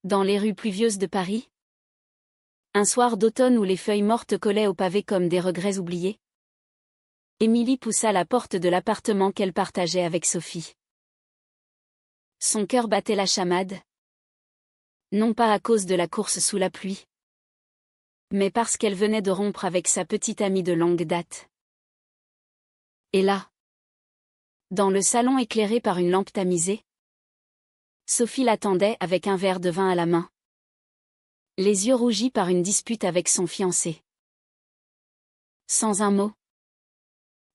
Dans les rues pluvieuses de Paris. Un soir d'automne où les feuilles mortes collaient au pavé comme des regrets oubliés. Émilie poussa la porte de l'appartement qu'elle partageait avec Sophie. Son cœur battait la chamade. Non pas à cause de la course sous la pluie, mais parce qu'elle venait de rompre avec sa petite amie de longue date. Et là, dans le salon éclairé par une lampe tamisée, Sophie l'attendait avec un verre de vin à la main, les yeux rougis par une dispute avec son fiancé. Sans un mot,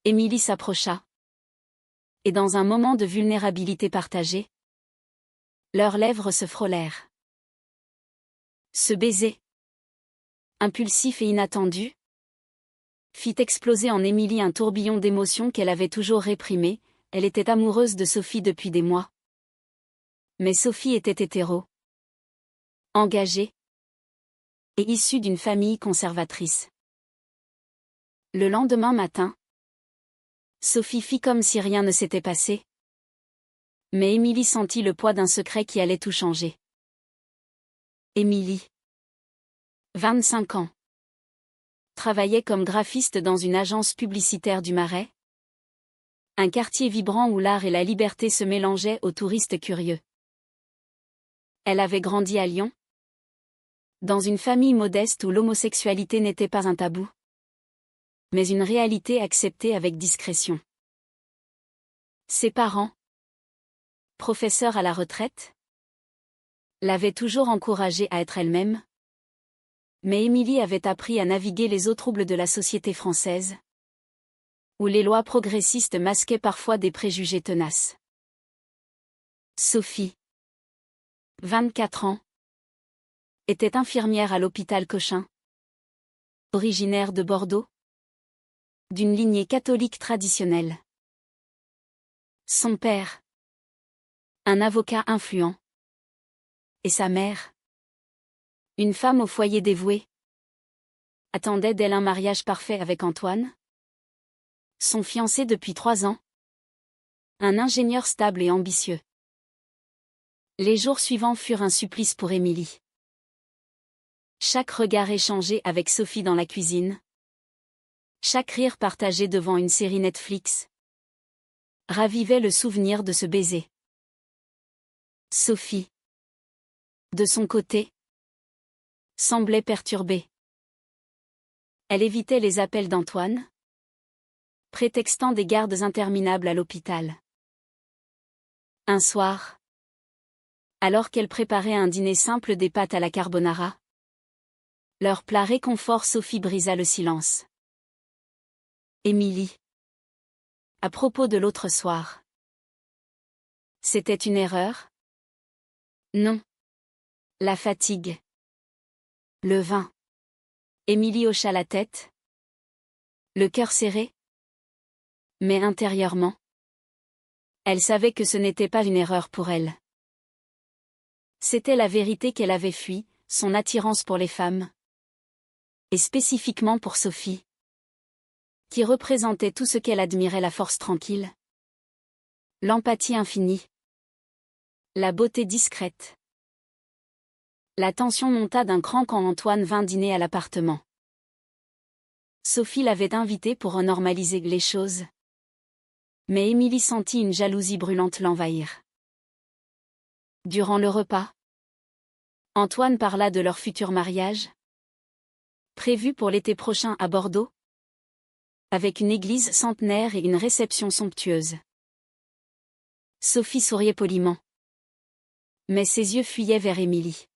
Émilie s'approcha. Et dans un moment de vulnérabilité partagée, leurs lèvres se frôlèrent. Ce baiser, impulsif et inattendu, fit exploser en Émilie un tourbillon d'émotions qu'elle avait toujours réprimé. Elle était amoureuse de Sophie depuis des mois. Mais Sophie était hétéro, engagée et issue d'une famille conservatrice. Le lendemain matin, Sophie fit comme si rien ne s'était passé. Mais Émilie sentit le poids d'un secret qui allait tout changer. Émilie, 25 ans, travaillait comme graphiste dans une agence publicitaire du Marais, un quartier vibrant où l'art et la liberté se mélangeaient aux touristes curieux. Elle avait grandi à Lyon, dans une famille modeste où l'homosexualité n'était pas un tabou, mais une réalité acceptée avec discrétion. Ses parents, professeurs à la retraite, l'avaient toujours encouragée à être elle-même. Mais Émilie avait appris à naviguer les eaux troubles de la société française, où les lois progressistes masquaient parfois des préjugés tenaces. Sophie, 24 ans, était infirmière à l'hôpital Cochin, originaire de Bordeaux, d'une lignée catholique traditionnelle. Son père, un avocat influent, et sa mère, une femme au foyer dévouée, attendait d'elle un mariage parfait avec Antoine, son fiancé depuis 3 ans, un ingénieur stable et ambitieux. Les jours suivants furent un supplice pour Émilie. Chaque regard échangé avec Sophie dans la cuisine, chaque rire partagé devant une série Netflix, ravivait le souvenir de ce baiser. Sophie, de son côté, semblait perturbée. Elle évitait les appels d'Antoine, prétextant des gardes interminables à l'hôpital. Un soir, alors qu'elle préparait un dîner simple des pâtes à la carbonara, leur plat réconfort, Sophie brisa le silence. Émilie. À propos de l'autre soir. C'était une erreur? Non. La fatigue. Le vin. Émilie hocha la tête. Le cœur serré. Mais intérieurement, elle savait que ce n'était pas une erreur pour elle. C'était la vérité qu'elle avait fui, son attirance pour les femmes. Et spécifiquement pour Sophie, qui représentait tout ce qu'elle admirait: la force tranquille, l'empathie infinie, la beauté discrète. La tension monta d'un cran quand Antoine vint dîner à l'appartement. Sophie l'avait invité pour normaliser les choses. Mais Émilie sentit une jalousie brûlante l'envahir. Durant le repas, Antoine parla de leur futur mariage, prévu pour l'été prochain à Bordeaux, avec une église centenaire et une réception somptueuse. Sophie souriait poliment, mais ses yeux fuyaient vers Émilie.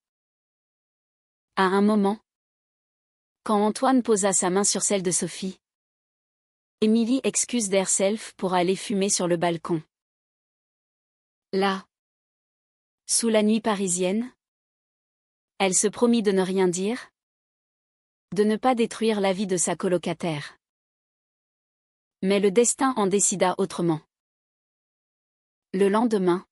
À un moment, quand Antoine posa sa main sur celle de Sophie, Émilie excuse herself pour aller fumer sur le balcon. Là, sous la nuit parisienne, elle se promit de ne rien dire, de ne pas détruire la vie de sa colocataire. Mais le destin en décida autrement. Le lendemain,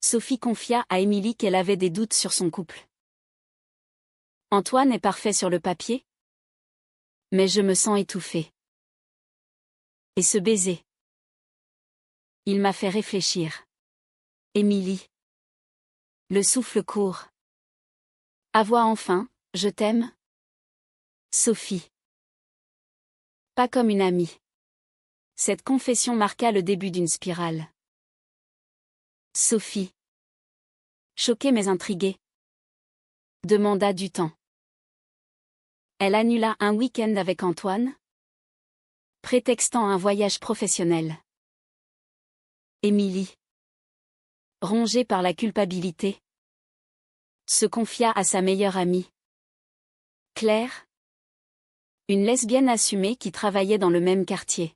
Sophie confia à Émilie qu'elle avait des doutes sur son couple. Antoine est parfait sur le papier, mais je me sens étouffée. Et ce baiser, il m'a fait réfléchir. Émilie. Le souffle court. Avoua enfin, je t'aime. Sophie. Pas comme une amie. Cette confession marqua le début d'une spirale. Sophie. Choquée mais intriguée. Demanda du temps. Elle annula un week-end avec Antoine, prétextant un voyage professionnel. Émilie, rongée par la culpabilité, se confia à sa meilleure amie, Claire, une lesbienne assumée qui travaillait dans le même quartier.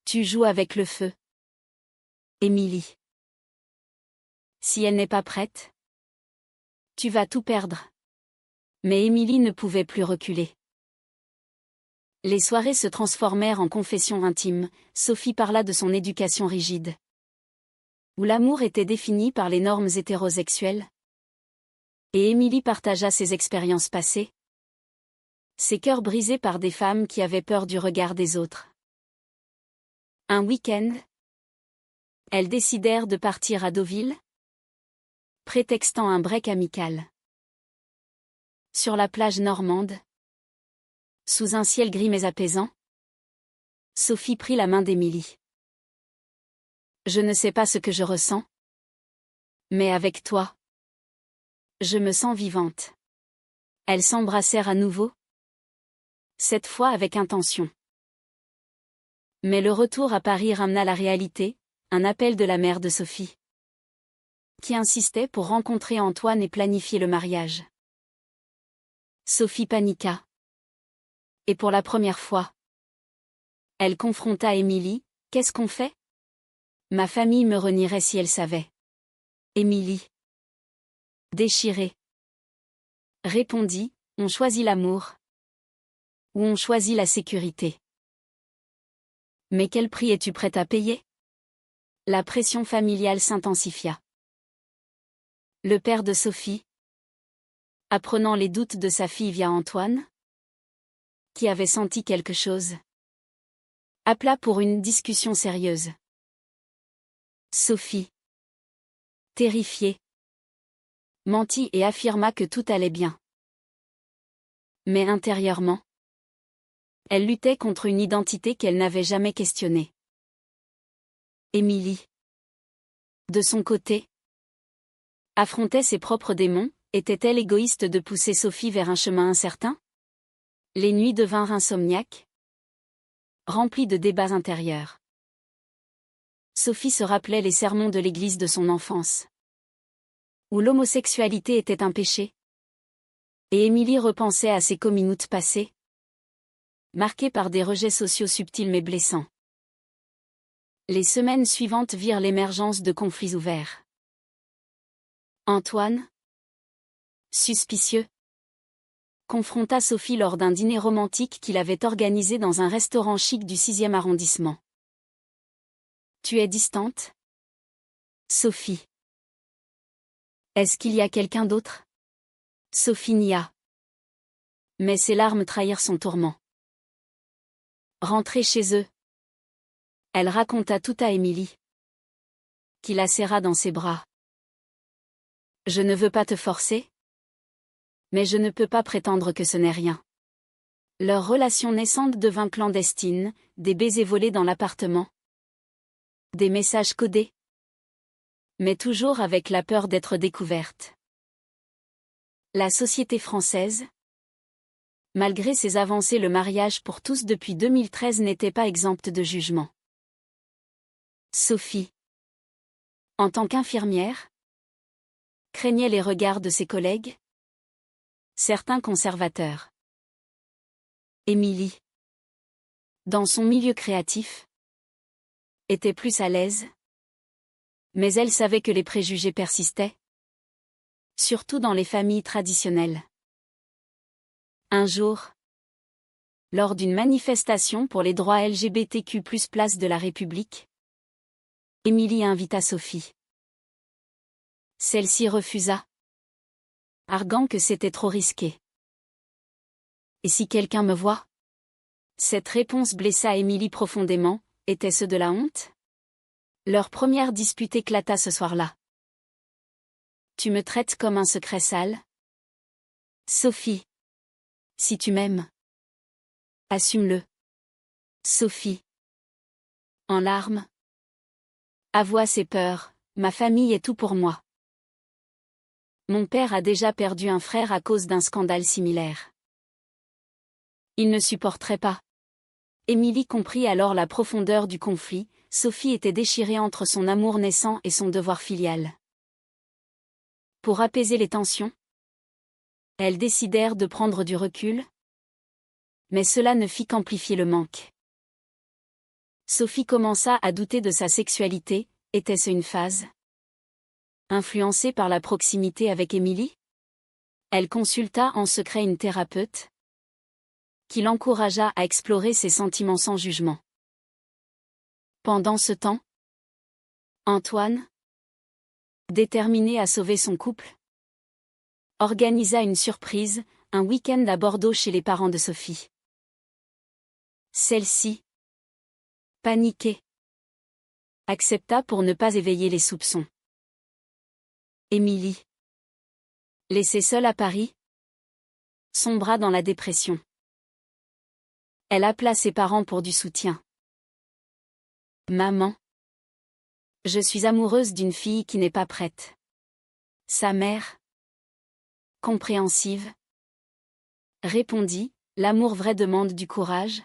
Tu joues avec le feu. Émilie. Si elle n'est pas prête, tu vas tout perdre. Mais Émilie ne pouvait plus reculer. Les soirées se transformèrent en confessions intimes. Sophie parla de son éducation rigide, où l'amour était défini par les normes hétérosexuelles. Et Émilie partagea ses expériences passées, ses cœurs brisés par des femmes qui avaient peur du regard des autres. Un week-end, elles décidèrent de partir à Deauville, prétextant un break amical. Sur la plage normande, sous un ciel gris mais apaisant, Sophie prit la main d'Émilie. Je ne sais pas ce que je ressens, mais avec toi, je me sens vivante. Elles s'embrassèrent à nouveau, cette fois avec intention. Mais le retour à Paris ramena la réalité, un appel de la mère de Sophie, qui insistait pour rencontrer Antoine et planifier le mariage. Sophie paniqua. Et pour la première fois, elle confronta Émilie. Qu'est-ce qu'on fait? Ma famille me renierait si elle savait. Émilie, déchirée, répondit, on choisit l'amour, ou on choisit la sécurité. Mais quel prix es-tu prête à payer? La pression familiale s'intensifia. Le père de Sophie, apprenant les doutes de sa fille via Antoine, qui avait senti quelque chose, appela pour une discussion sérieuse. Sophie, terrifiée, mentit et affirma que tout allait bien. Mais intérieurement, elle luttait contre une identité qu'elle n'avait jamais questionnée. Émilie, de son côté, affrontait ses propres démons. Était-elle égoïste de pousser Sophie vers un chemin incertain? Les nuits devinrent insomniaques, remplies de débats intérieurs. Sophie se rappelait les sermons de l'église de son enfance, où l'homosexualité était un péché. Et Émilie repensait à ses coming-out passés, marqués par des rejets sociaux subtils mais blessants. Les semaines suivantes virent l'émergence de conflits ouverts. Antoine, suspicieux, confronta Sophie lors d'un dîner romantique qu'il avait organisé dans un restaurant chic du 6e arrondissement. Tu es distante? Sophie. Est-ce qu'il y a quelqu'un d'autre? Sophie nia. Mais ses larmes trahirent son tourment. Rentrée chez eux, elle raconta tout à Émilie, qui la serra dans ses bras. Je ne veux pas te forcer, mais je ne peux pas prétendre que ce n'est rien. Leur relation naissante devint clandestine, des baisers volés dans l'appartement, des messages codés, mais toujours avec la peur d'être découverte. La société française, malgré ses avancées, le mariage pour tous depuis 2013 n'était pas exempte de jugement. Sophie, en tant qu'infirmière, craignait les regards de ses collègues, certains conservateurs. Émilie, dans son milieu créatif, était plus à l'aise, mais elle savait que les préjugés persistaient, surtout dans les familles traditionnelles. Un jour, lors d'une manifestation pour les droits LGBTQ+ place de la République, Émilie invita Sophie. Celle-ci refusa, arguant que c'était trop risqué. Et si quelqu'un me voit? Cette réponse blessa Émilie profondément. Était-ce de la honte? Leur première dispute éclata ce soir-là. Tu me traites comme un secret sale? Sophie. Si tu m'aimes. Assume-le. Sophie. En larmes. Avoue ses peurs, ma famille est tout pour moi. Mon père a déjà perdu un frère à cause d'un scandale similaire. Il ne supporterait pas. Émilie comprit alors la profondeur du conflit. Sophie était déchirée entre son amour naissant et son devoir filial. Pour apaiser les tensions, elles décidèrent de prendre du recul, mais cela ne fit qu'amplifier le manque. Sophie commença à douter de sa sexualité. Était-ce une phase? Influencée par la proximité avec Émilie? Elle consulta en secret une thérapeute, qui l'encouragea à explorer ses sentiments sans jugement. Pendant ce temps, Antoine, déterminé à sauver son couple, organisa une surprise, un week-end à Bordeaux chez les parents de Sophie. Celle-ci, paniquée, accepta pour ne pas éveiller les soupçons. Émilie, laissée seule à Paris, sombra dans la dépression. Elle appela ses parents pour du soutien. Maman, je suis amoureuse d'une fille qui n'est pas prête. Sa mère, compréhensive, répondit, l'amour vrai demande du courage.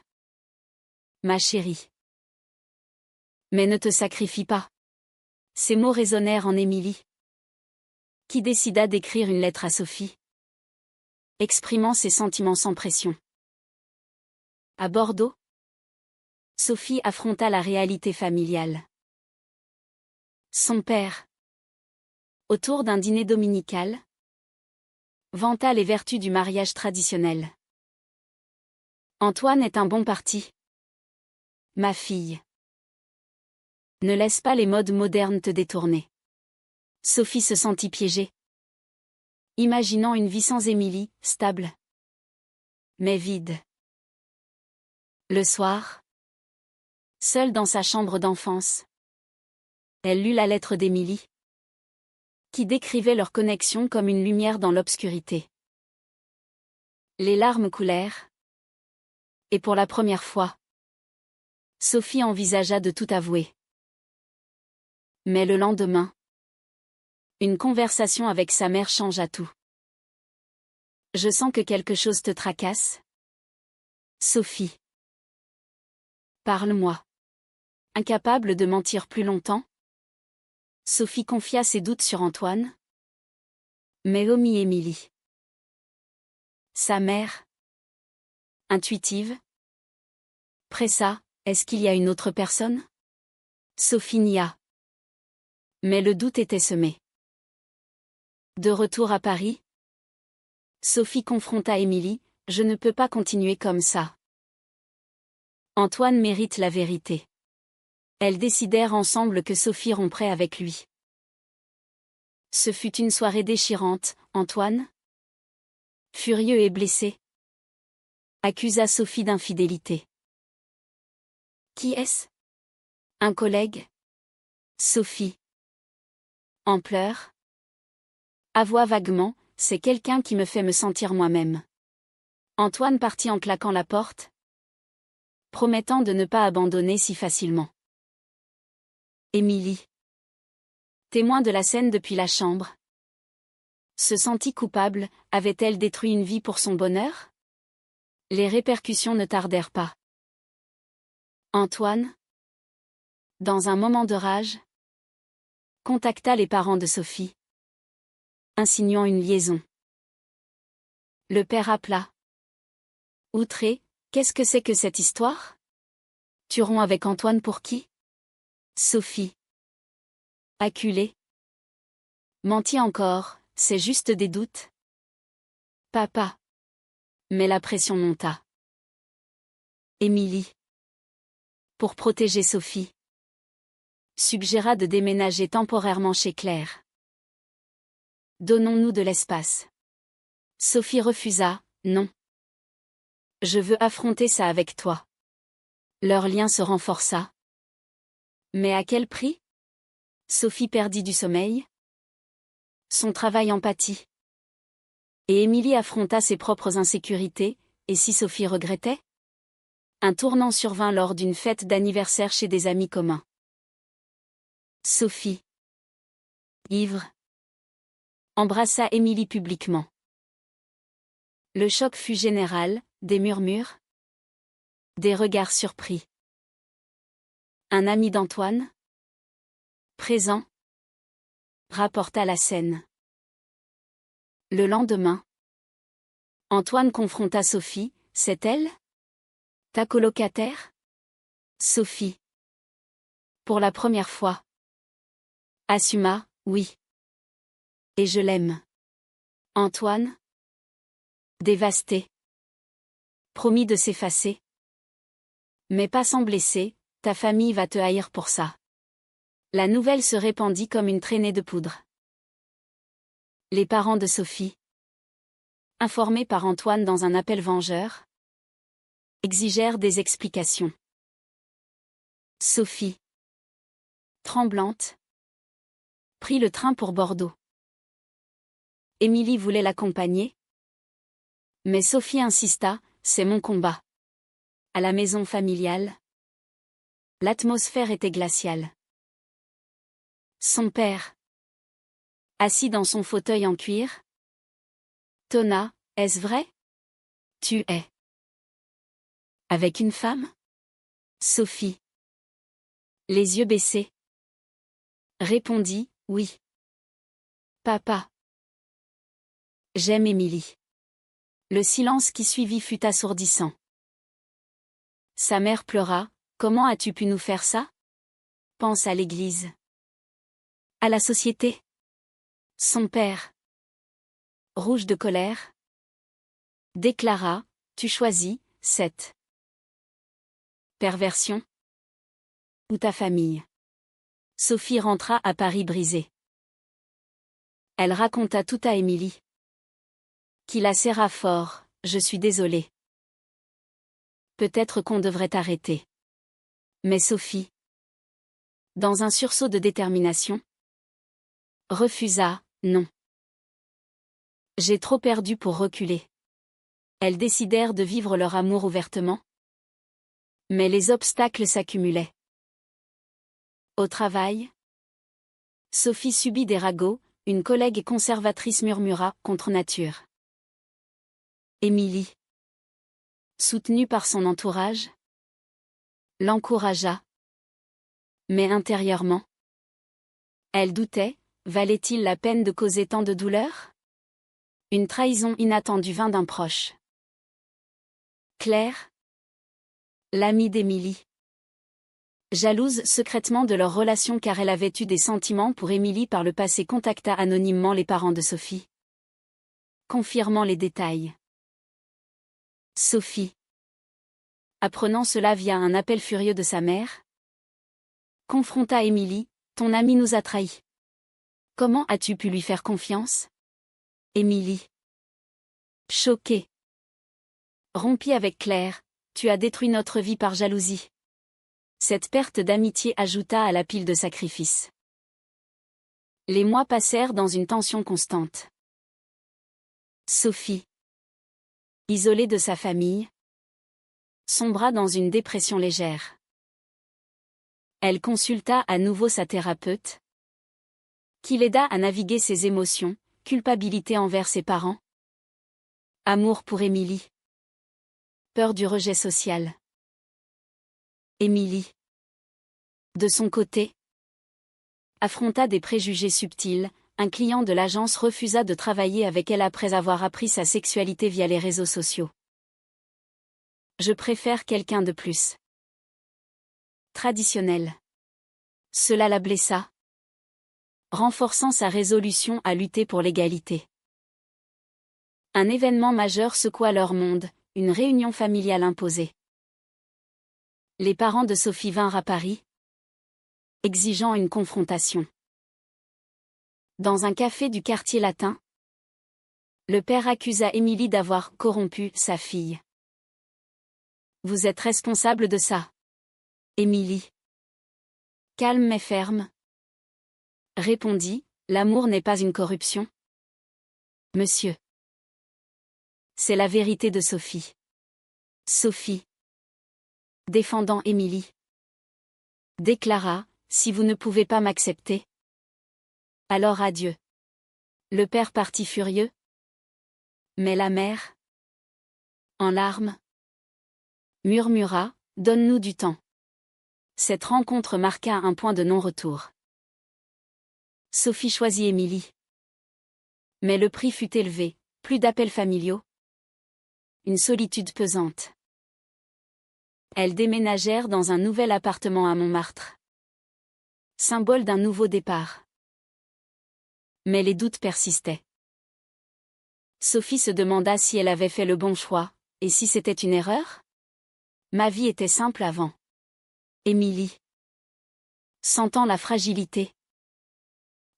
Ma chérie. Mais ne te sacrifie pas. Ces mots résonnèrent en Émilie, qui décida d'écrire une lettre à Sophie, exprimant ses sentiments sans pression. À Bordeaux, Sophie affronta la réalité familiale. Son père, autour d'un dîner dominical, vanta les vertus du mariage traditionnel. Antoine est un bon parti. Ma fille. Ne laisse pas les modes modernes te détourner. Sophie se sentit piégée, imaginant une vie sans Émilie, stable, mais vide. Le soir, seule dans sa chambre d'enfance, elle lut la lettre d'Émilie, qui décrivait leur connexion comme une lumière dans l'obscurité. Les larmes coulèrent, et pour la première fois, Sophie envisagea de tout avouer. Mais le lendemain, une conversation avec sa mère changea tout. Je sens que quelque chose te tracasse. Sophie. Parle-moi. Incapable de mentir plus longtemps, Sophie confia ses doutes sur Antoine, mais omit Émilie. Sa mère, intuitive, pressa, est-ce qu'il y a une autre personne? Sophie nia. Mais le doute était semé. De retour à Paris, Sophie confronta Émilie, je ne peux pas continuer comme ça. Antoine mérite la vérité. Elles décidèrent ensemble que Sophie romprait avec lui. Ce fut une soirée déchirante. Antoine, furieux et blessé, accusa Sophie d'infidélité. Qui est-ce? Un collègue? Sophie. En pleurs? Avoua vaguement, c'est quelqu'un qui me fait me sentir moi-même. Antoine partit en claquant la porte, promettant de ne pas abandonner si facilement. Émilie, témoin de la scène depuis la chambre, se sentit coupable. Avait-elle détruit une vie pour son bonheur? Les répercussions ne tardèrent pas. Antoine, dans un moment de rage, contacta les parents de Sophie, insinuant une liaison. Le père appela. Outré, qu'est-ce que c'est que cette histoire? Tu romps avec Antoine pour qui? Sophie. Acculée. Mentis encore, c'est juste des doutes. Papa. Mais la pression monta. Émilie, pour protéger Sophie, suggéra de déménager temporairement chez Claire. Donnons-nous de l'espace. Sophie refusa, non. Je veux affronter ça avec toi. Leur lien se renforça. Mais à quel prix? Sophie perdit du sommeil. Son travail en pâtit. Et Émilie affronta ses propres insécurités, et si Sophie regrettait? Un tournant survint lors d'une fête d'anniversaire chez des amis communs. Sophie, ivre, embrassa Émilie publiquement. Le choc fut général, des murmures, des regards surpris. Un ami d'Antoine, présent, rapporta la scène. Le lendemain, Antoine confronta Sophie. C'est elle? Ta colocataire? Sophie. Pour la première fois. Assuma, oui. Et je l'aime. Antoine? Dévasté. Promis de s'effacer. Mais pas sans blesser, ta famille va te haïr pour ça. La nouvelle se répandit comme une traînée de poudre. Les parents de Sophie, informés par Antoine dans un appel vengeur, exigèrent des explications. Sophie, tremblante, prit le train pour Bordeaux. Émilie voulait l'accompagner, mais Sophie insista, c'est mon combat. À la maison familiale, l'atmosphère était glaciale. Son père, assis dans son fauteuil en cuir, tonna, est-ce vrai? Tu es avec une femme? Sophie, les yeux baissés, répondit, oui. Papa. J'aime Émilie. Le silence qui suivit fut assourdissant. Sa mère pleura, comment as-tu pu nous faire ça? Pense à l'église. À la société. Son père, rouge de colère, déclara, tu choisis, cette perversion ou ta famille. Sophie rentra à Paris brisée. Elle raconta tout à Émilie, qui la serra fort, je suis désolée. Peut-être qu'on devrait t'arrêter. Mais Sophie, dans un sursaut de détermination, refusa, non. J'ai trop perdu pour reculer. Elles décidèrent de vivre leur amour ouvertement. Mais les obstacles s'accumulaient. Au travail, Sophie subit des ragots, une collègue conservatrice murmura, contre nature. Émilie, soutenue par son entourage, l'encouragea. Mais intérieurement, elle doutait, valait-il la peine de causer tant de douleur? Une trahison inattendue vint d'un proche. Claire, l'amie d'Émilie, jalouse secrètement de leur relation car elle avait eu des sentiments pour Émilie par le passé, contacta anonymement les parents de Sophie, confirmant les détails. Sophie, apprenant cela via un appel furieux de sa mère, confronta Émilie, ton ami nous a trahis. Comment as-tu pu lui faire confiance? Émilie, choquée, rompit avec Claire, tu as détruit notre vie par jalousie. Cette perte d'amitié ajouta à la pile de sacrifices. Les mois passèrent dans une tension constante. Sophie, isolée de sa famille, sombra dans une dépression légère. Elle consulta à nouveau sa thérapeute, qui l'aida à naviguer ses émotions, culpabilité envers ses parents, amour pour Émilie, peur du rejet social. Émilie, de son côté, affronta des préjugés subtils. Un client de l'agence refusa de travailler avec elle après avoir appris sa sexualité via les réseaux sociaux. Je préfère quelqu'un de plus traditionnel. Cela la blessa, renforçant sa résolution à lutter pour l'égalité. Un événement majeur secoua leur monde, une réunion familiale imposée. Les parents de Sophie vinrent à Paris, exigeant une confrontation. Dans un café du quartier latin, le père accusa Émilie d'avoir corrompu sa fille. Vous êtes responsable de ça. Émilie, calme mais ferme, répondit, l'amour n'est pas une corruption. Monsieur. C'est la vérité de Sophie. Sophie, défendant Émilie, déclara, si vous ne pouvez pas m'accepter, alors adieu. Le père partit furieux. Mais la mère, en larmes, murmura, donne-nous du temps. Cette rencontre marqua un point de non-retour. Sophie choisit Émilie. Mais le prix fut élevé, plus d'appels familiaux. Une solitude pesante. Elles déménagèrent dans un nouvel appartement à Montmartre. Symbole d'un nouveau départ. Mais les doutes persistaient. Sophie se demanda si elle avait fait le bon choix, et si c'était une erreur? Ma vie était simple avant. Émilie, sentant la fragilité,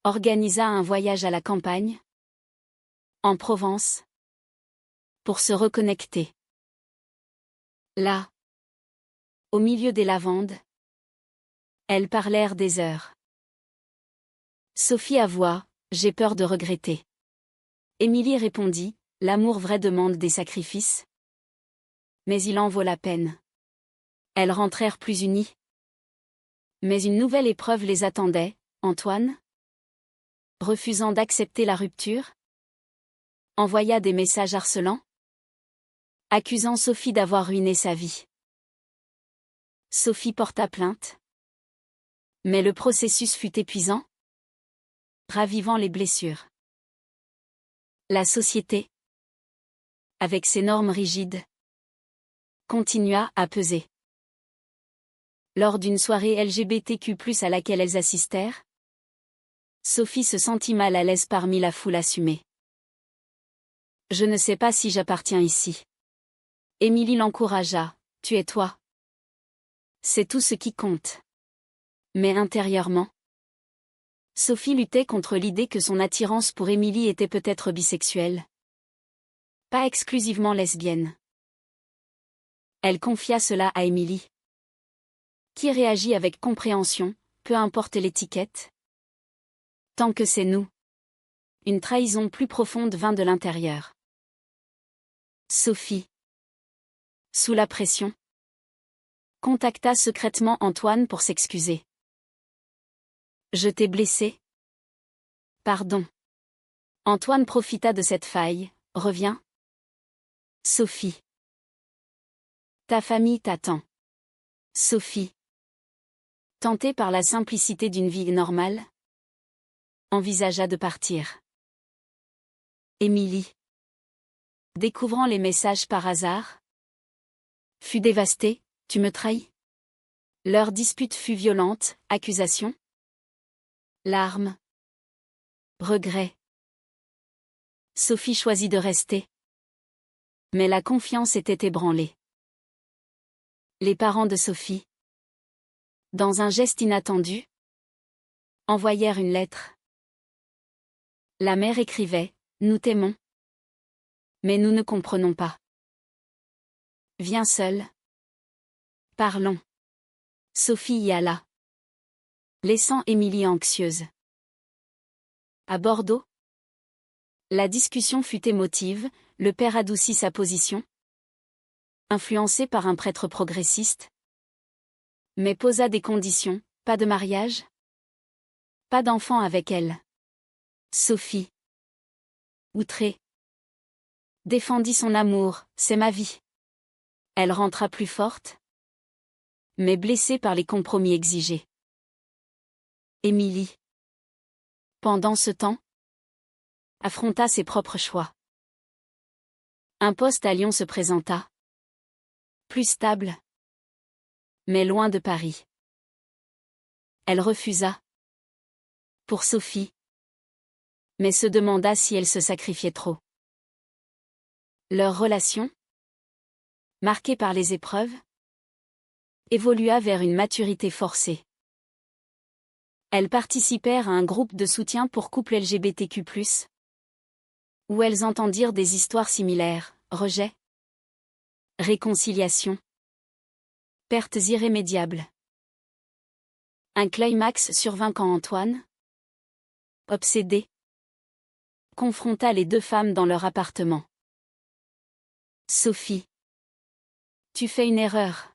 organisa un voyage à la campagne, en Provence, pour se reconnecter. Là, au milieu des lavandes, elles parlèrent des heures. Sophie avoua, j'ai peur de regretter. Émilie répondit, l'amour vrai demande des sacrifices. Mais il en vaut la peine. Elles rentrèrent plus unies. Mais une nouvelle épreuve les attendait, Antoine, refusant d'accepter la rupture, envoya des messages harcelants, accusant Sophie d'avoir ruiné sa vie. Sophie porta plainte. Mais le processus fut épuisant, ravivant les blessures. La société, avec ses normes rigides, continua à peser. Lors d'une soirée LGBTQ+ à laquelle elles assistèrent, Sophie se sentit mal à l'aise parmi la foule assumée. Je ne sais pas si j'appartiens ici. Émilie l'encouragea, tu es toi. C'est tout ce qui compte. Mais intérieurement, Sophie luttait contre l'idée que son attirance pour Émilie était peut-être bisexuelle. Pas exclusivement lesbienne. Elle confia cela à Émilie, qui réagit avec compréhension, peu importe l'étiquette. Tant que c'est nous. Une trahison plus profonde vint de l'intérieur. Sophie, sous la pression, contacta secrètement Antoine pour s'excuser. Je t'ai blessé. Pardon. Antoine profita de cette faille, reviens. Sophie. Ta famille t'attend. Sophie. Tentée par la simplicité d'une vie normale, envisagea de partir. Émilie, découvrant les messages par hasard, fut dévastée, tu me trahis. Leur dispute fut violente, accusation, larmes, regrets. Sophie choisit de rester. Mais la confiance était ébranlée. Les parents de Sophie, dans un geste inattendu, envoyèrent une lettre. La mère écrivait, nous t'aimons. Mais nous ne comprenons pas. Viens seule. Parlons. Sophie y alla, laissant Émilie anxieuse. À Bordeaux, la discussion fut émotive, le père adoucit sa position, influencé par un prêtre progressiste, mais posa des conditions, pas de mariage, pas d'enfant avec elle. Sophie, outrée, défendit son amour, c'est ma vie. Elle rentra plus forte, mais blessée par les compromis exigés. Émilie, pendant ce temps, affronta ses propres choix. Un poste à Lyon se présenta. Plus stable, mais loin de Paris. Elle refusa. Pour Sophie. Mais se demanda si elle se sacrifiait trop. Leur relation, marquée par les épreuves, évolua vers une maturité forcée. Elles participèrent à un groupe de soutien pour couples LGBTQ+, où elles entendirent des histoires similaires, rejet, réconciliation, pertes irrémédiables. Un climax survint quand Antoine, obsédé, confronta les deux femmes dans leur appartement. Sophie. Tu fais une erreur.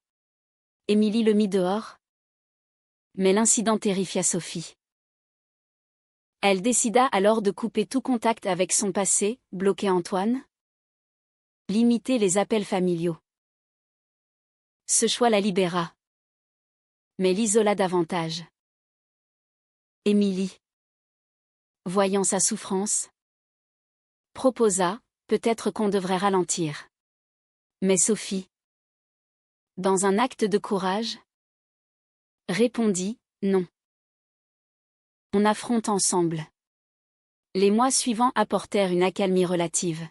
Émilie le mit dehors. Mais l'incident terrifia Sophie. Elle décida alors de couper tout contact avec son passé, bloquer Antoine. Limiter les appels familiaux. Ce choix la libéra. Mais l'isola davantage. Émilie, voyant sa souffrance, proposa, peut-être qu'on devrait ralentir. Mais Sophie, dans un acte de courage, répondit, non. On affronte ensemble. Les mois suivants apportèrent une accalmie relative.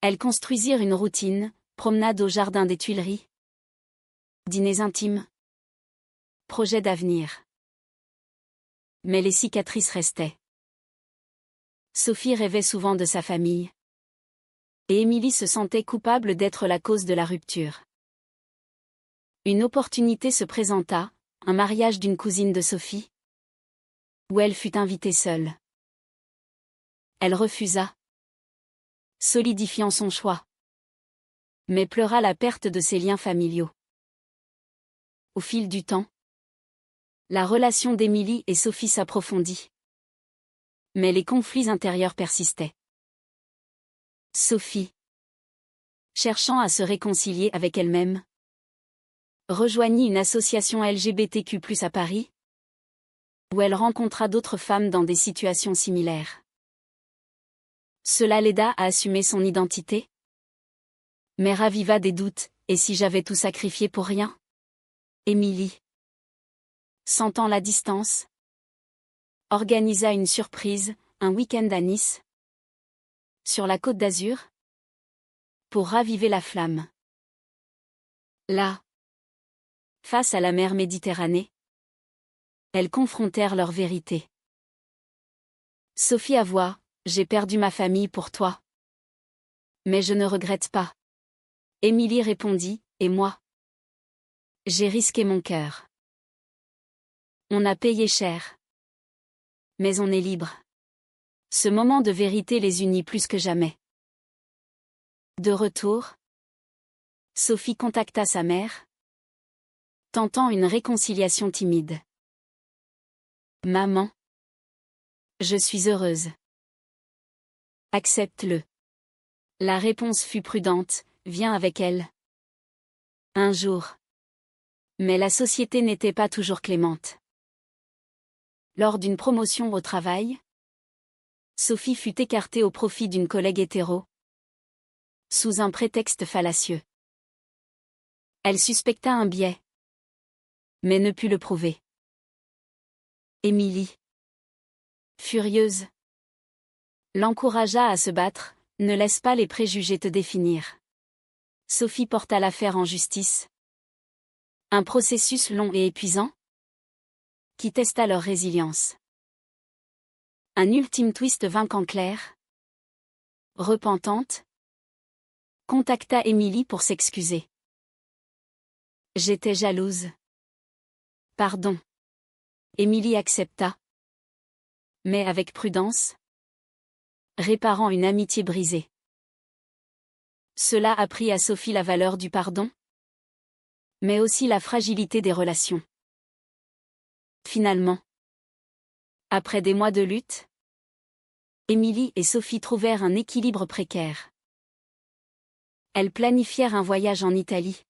Elles construisirent une routine, promenade au jardin des Tuileries, dîners intimes, projets d'avenir. Mais les cicatrices restaient. Sophie rêvait souvent de sa famille. Et Émilie se sentait coupable d'être la cause de la rupture. Une opportunité se présenta, un mariage d'une cousine de Sophie, où elle fut invitée seule. Elle refusa, solidifiant son choix, mais pleura la perte de ses liens familiaux. Au fil du temps, la relation d'Émilie et Sophie s'approfondit. Mais les conflits intérieurs persistaient. Sophie, cherchant à se réconcilier avec elle-même, rejoignit une association LGBTQ+ à Paris, où elle rencontra d'autres femmes dans des situations similaires. Cela l'aida à assumer son identité, mais raviva des doutes, et si j'avais tout sacrifié pour rien? Émilie, sentant la distance, organisa une surprise, un week-end à Nice, sur la Côte d'Azur, pour raviver la flamme. Là, face à la mer Méditerranée, elles confrontèrent leur vérité. Sophie avoua, j'ai perdu ma famille pour toi. Mais je ne regrette pas. Émilie répondit, et moi? J'ai risqué mon cœur. On a payé cher. Mais on est libre. Ce moment de vérité les unit plus que jamais. De retour, Sophie contacta sa mère, tentant une réconciliation timide. Maman, je suis heureuse. Accepte-le. La réponse fut prudente, viens avec elle. Un jour. Mais la société n'était pas toujours clémente. Lors d'une promotion au travail, Sophie fut écartée au profit d'une collègue hétéro, sous un prétexte fallacieux. Elle suspecta un biais, mais ne put le prouver. Émilie, furieuse, l'encouragea à se battre, ne laisse pas les préjugés te définir. Sophie porta l'affaire en justice. Un processus long et épuisant, qui testa leur résilience. Un ultime twist vint quand Claire, repentante, contacta Émilie pour s'excuser. J'étais jalouse. Pardon. Émilie accepta. Mais avec prudence, réparant une amitié brisée. Cela apprit à Sophie la valeur du pardon, mais aussi la fragilité des relations. Finalement, après des mois de lutte, Émilie et Sophie trouvèrent un équilibre précaire. Elles planifièrent un voyage en Italie,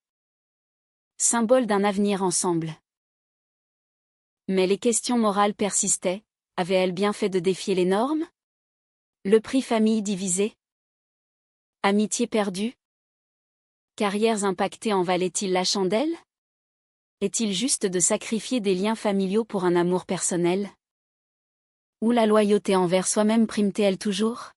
symbole d'un avenir ensemble. Mais les questions morales persistaient, avait-elle bien fait de défier les normes? Le prix famille divisé? Amitié perdue? Carrières impactées en valaient-ils la chandelle? Est-il juste de sacrifier des liens familiaux pour un amour personnel? Ou la loyauté envers soi-même prime-t-elle toujours?